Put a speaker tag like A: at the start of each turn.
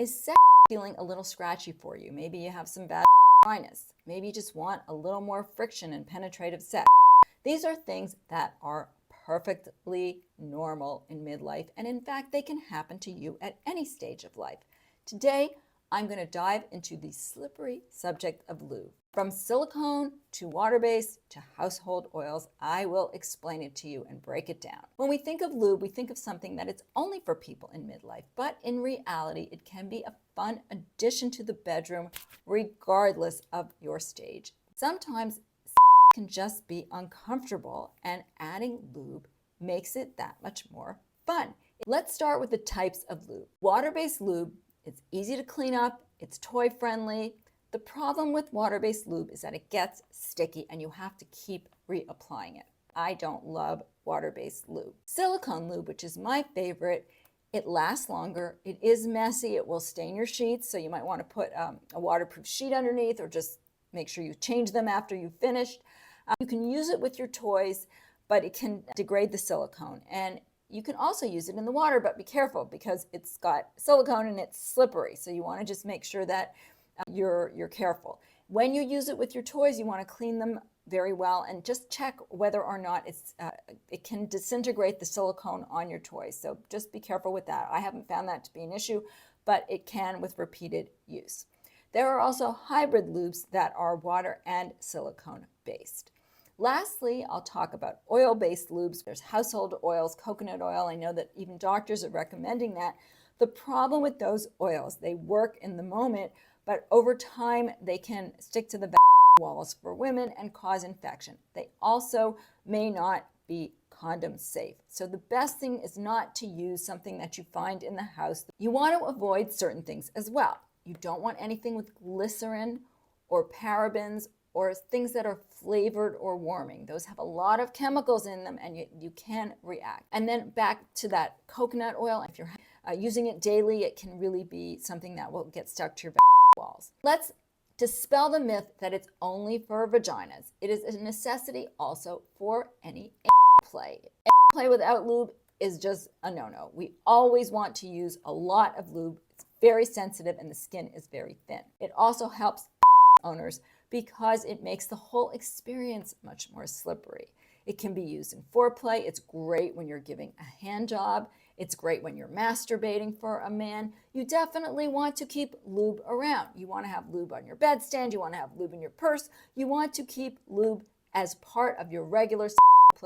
A: Is sex feeling a little scratchy for you? Maybe you have some bad dryness. Maybe you just want a little more friction and penetrative sex. These are things that are perfectly normal in midlife, and in fact, they can happen to you at any stage of life. Today, I'm going to dive into the slippery subject of lube. From silicone to water-based to household oils, I will explain it to you and break it down. When we think of lube, we think of something that it's only for people in midlife, but in reality, it can be a fun addition to the bedroom regardless of your stage. Sometimes can just be uncomfortable, and adding lube makes it that much more fun. Let's start with the types of lube. Water-based lube, it's easy to clean up, it's toy-friendly. The problem with water-based lube is that it gets sticky and you have to keep reapplying it. I don't love water-based lube. Silicone lube, which is my favorite, it lasts longer, it is messy, it will stain your sheets, so you might want to put a waterproof sheet underneath, or just make sure you change them after you've finished. You can use it with your toys, but it can degrade the silicone. And you can also use it in the water, but be careful because it's got silicone and it's slippery. So you want to just make sure that you're careful. When you use it with your toys, you want to clean them very well and just check whether or not it can disintegrate the silicone on your toys. So just be careful with that. I haven't found that to be an issue, but it can with repeated use. There are also hybrid lubes that are water and silicone based. Lastly, I'll talk about oil-based lubes. There's household oils, coconut oil. I know that even doctors are recommending that. The problem with those oils, they work in the moment, but over time they can stick to the walls for women and cause infection. They also may not be condom safe. So the best thing is not to use something that you find in the house. You want to avoid certain things as well. You don't want anything with glycerin or parabens or things that are flavored or warming. Those have a lot of chemicals in them and you can react. And then back to that coconut oil, if you're using it daily, it can really be something that will get stuck to your walls. Let's dispel the myth that it's only for vaginas. It is a necessity also for any play. Play without lube is just a no-no. We always want to use a lot of lube. It's very sensitive and the skin is very thin. It also helps owners because it makes the whole experience much more slippery. It can be used in foreplay. It's great when you're giving a hand job. It's great when you're masturbating for a man. You definitely want to keep lube around. You want to have lube on your bedstand. You want to have lube in your purse. You want to keep lube as part of your regular